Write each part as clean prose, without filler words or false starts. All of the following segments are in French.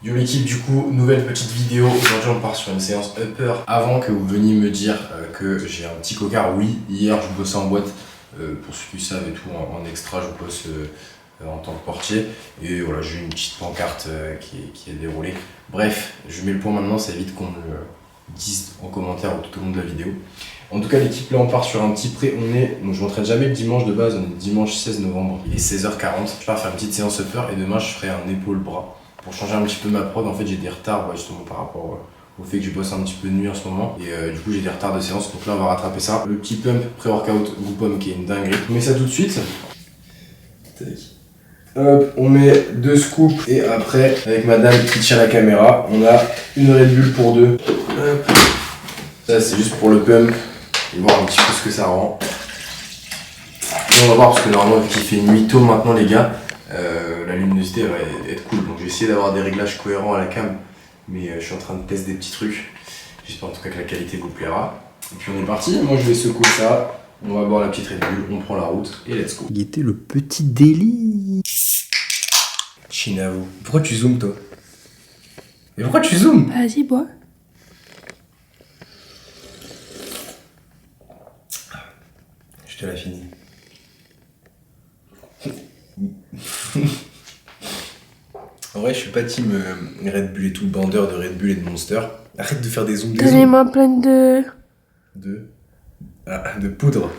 Yo l'équipe, du coup, nouvelle petite vidéo. Aujourd'hui on part sur une séance upper. Avant que vous veniez me dire que j'ai un petit cocard, oui, hier je bossais en boîte. Pour ceux qui savent et tout, en extra je bosse en tant que portier. Et voilà, j'ai une petite pancarte qui est déroulée. Bref, je mets le point maintenant, ça évite qu'on me le dise en commentaire tout au long de la vidéo. En tout cas l'équipe, là on part sur un petit pré. Donc je m'entraîne jamais le dimanche de base, on est dimanche 16 novembre. Il est 16h40. Je pars faire une petite séance upper et demain je ferai un épaule-bras. Pour changer un petit peu ma prod, en fait j'ai des retards justement par rapport au fait que je bosse un petit peu de nuit en ce moment. Et du coup j'ai des retards de séance, donc là on va rattraper ça. Le petit pump pré-workout Groupom qui est une dinguerie. On met ça tout de suite. Tac. Hop, on met 2 scoops et après, avec madame qui tient la caméra, on a une Red Bull pour 2. Hop. Ça c'est juste pour le pump et voir un petit peu ce que ça rend. Et on va voir parce que normalement vu qu'il fait nuit tôt maintenant les gars, la luminosité va être cool, donc j'ai essayé d'avoir des réglages cohérents à la cam, mais je suis en train de tester des petits trucs. J'espère en tout cas que la qualité vous plaira. Et puis on est parti, moi je vais secouer ça, on va boire la petite Red Bull, on prend la route et let's go. Il était le petit délit. Chine à vous. Pourquoi tu zoomes toi? Mais pourquoi tu zoomes? Vas-y, bois. Je te la finis. En vrai, je suis pas team Red Bull et tout, bandeur de Red Bull et de Monster. Arrête de faire des zooms, T'as les mains pleines de... de poudre.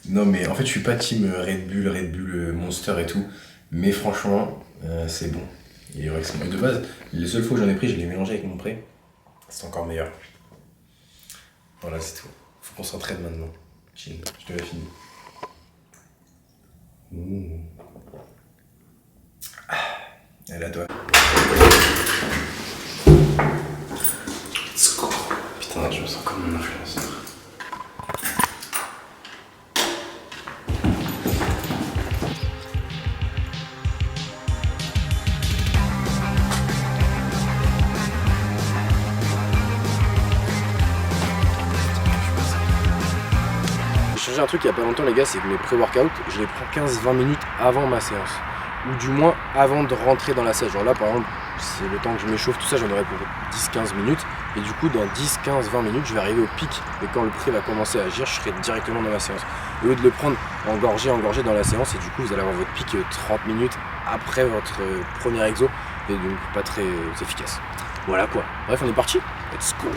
Non, mais en fait, je suis pas team Red Bull, Monster et tout. Mais franchement, c'est bon. Il est vrai que c'est bon. De base, les seules fois où j'en ai pris, je l'ai mélangé avec mon pré. C'est encore meilleur. Voilà, c'est tout. Faut qu'on s'entraîne maintenant. Chill, je te l'ai fini. Elle a toi. Let's go. Putain, je me sens comme un influenceur. J'ai changé un truc il y a pas longtemps les gars, c'est que mes pré-workouts, je les prends 15-20 minutes avant ma séance. Ou du moins avant de rentrer dans la salle. Genre là par exemple, c'est le temps que je m'échauffe, tout ça, j'en aurai pour 10-15 minutes. Et du coup dans 10-15-20 minutes, je vais arriver au pic. Et quand le pré va commencer à agir, je serai directement dans la séance. Au lieu de le prendre engorgé dans la séance, et du coup vous allez avoir votre pic 30 minutes après votre premier exo. Et donc pas très efficace. Voilà quoi. Bref, on est parti. Let's go.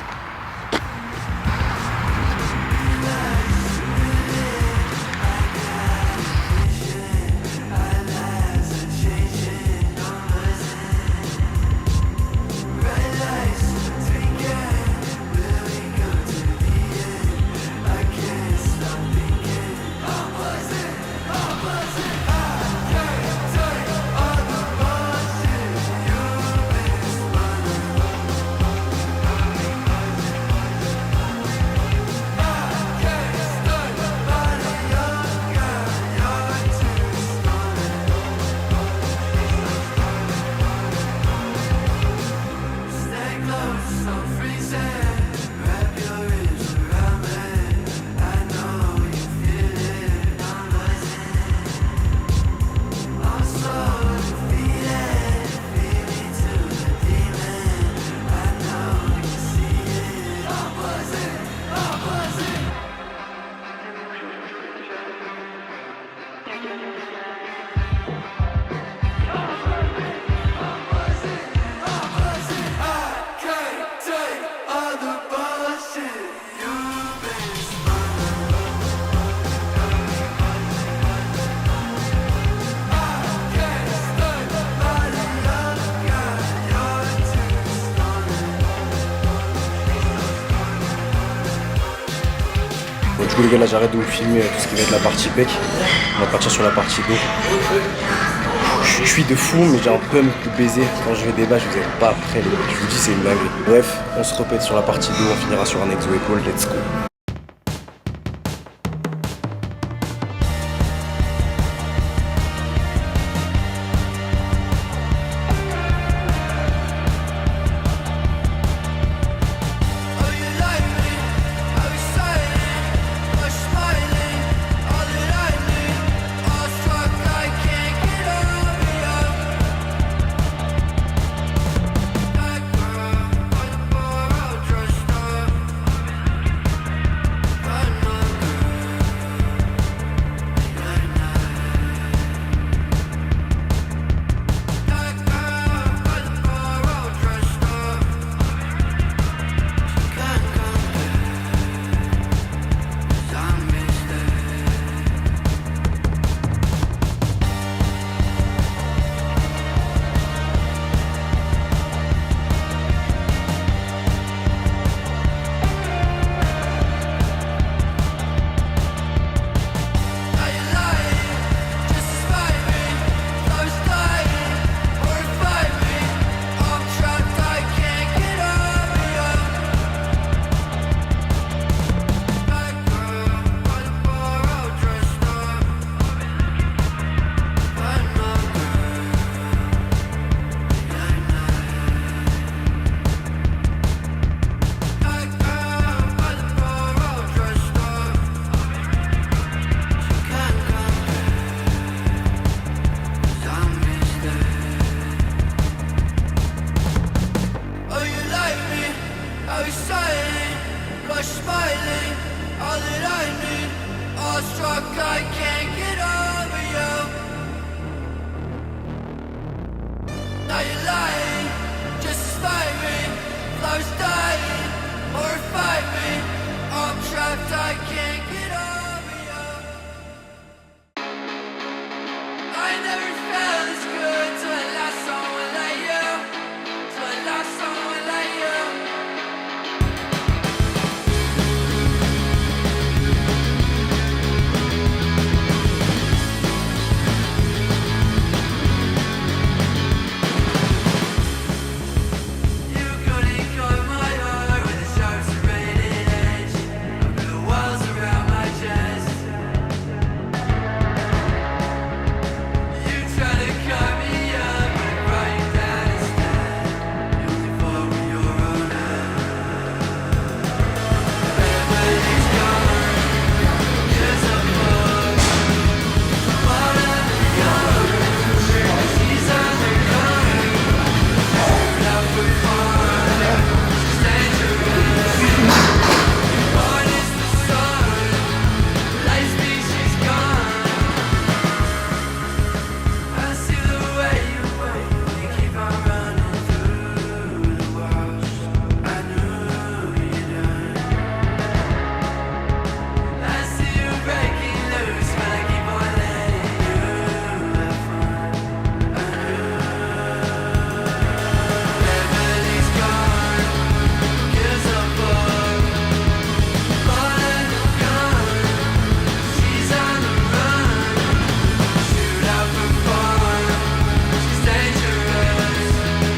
Bon, du coup les gars, là j'arrête de vous filmer tout ce qui va être la partie pec. On va partir sur la partie dos. Je suis de fou, mais j'ai un pump de baiser. Quand je vais débat, je vous ai pas prêt les gars. Je vous dis c'est une dinguerie. Bref, on se répète sur la partie dos, on finira sur un exo épaule, let's go.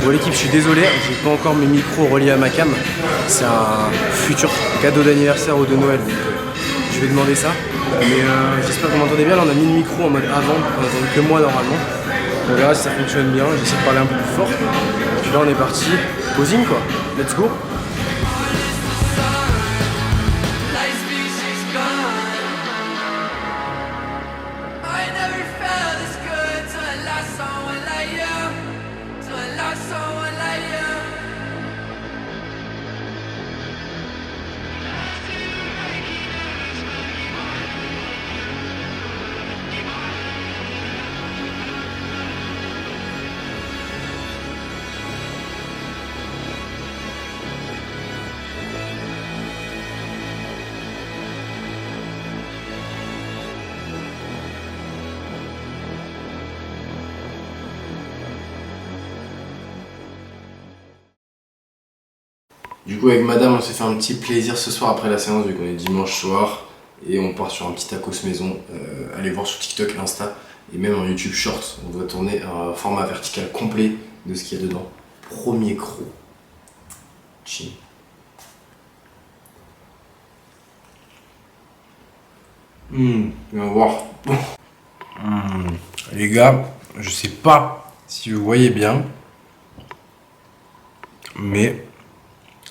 Bon l'équipe, je suis désolé, j'ai pas encore mes micros reliés à ma cam. C'est un futur cadeau d'anniversaire ou de Noël, donc je vais demander ça. Mais j'espère que vous m'entendez bien, là on a mis le micro en mode avant, on n'entend que moi normalement. On verra si ça fonctionne bien, j'essaie de parler un peu plus fort. Et puis là on est parti, posing quoi, let's go. Du coup avec madame on s'est fait un petit plaisir ce soir après la séance vu qu'on est dimanche soir et on part sur un petit tacos maison. Allez voir sur TikTok, Insta et même en YouTube Shorts. On doit tourner un format vertical complet de ce qu'il y a dedans. Premier croc. Chill. On va voir. Les gars, je sais pas si vous voyez bien, mais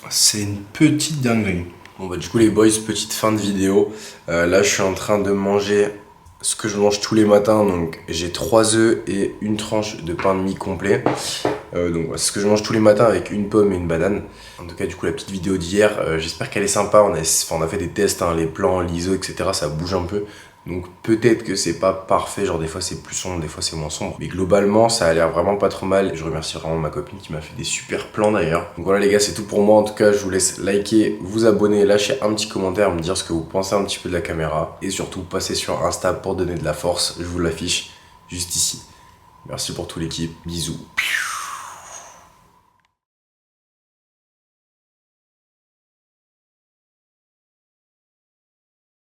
c'est une petite dinguerie. Bon bah du coup les boys, petite fin de vidéo. Là je suis en train de manger ce que je mange tous les matins. Donc j'ai 3 œufs et une tranche de pain de mie complet. Donc c'est ce que je mange tous les matins avec une pomme et une banane. En tout cas du coup la petite vidéo d'hier, j'espère qu'elle est sympa. On a fait des tests, hein, les plans, l'ISO, etc. Ça bouge un peu. Donc peut-être que c'est pas parfait, genre des fois c'est plus sombre, des fois c'est moins sombre. Mais globalement ça a l'air vraiment pas trop mal. Je remercie vraiment ma copine qui m'a fait des super plans d'ailleurs. Donc voilà les gars, c'est tout pour moi. En tout cas je vous laisse liker, vous abonner, lâcher un petit commentaire, me dire ce que vous pensez un petit peu de la caméra. Et surtout passez sur Insta pour donner de la force, je vous l'affiche juste ici. Merci pour tout l'équipe, bisous.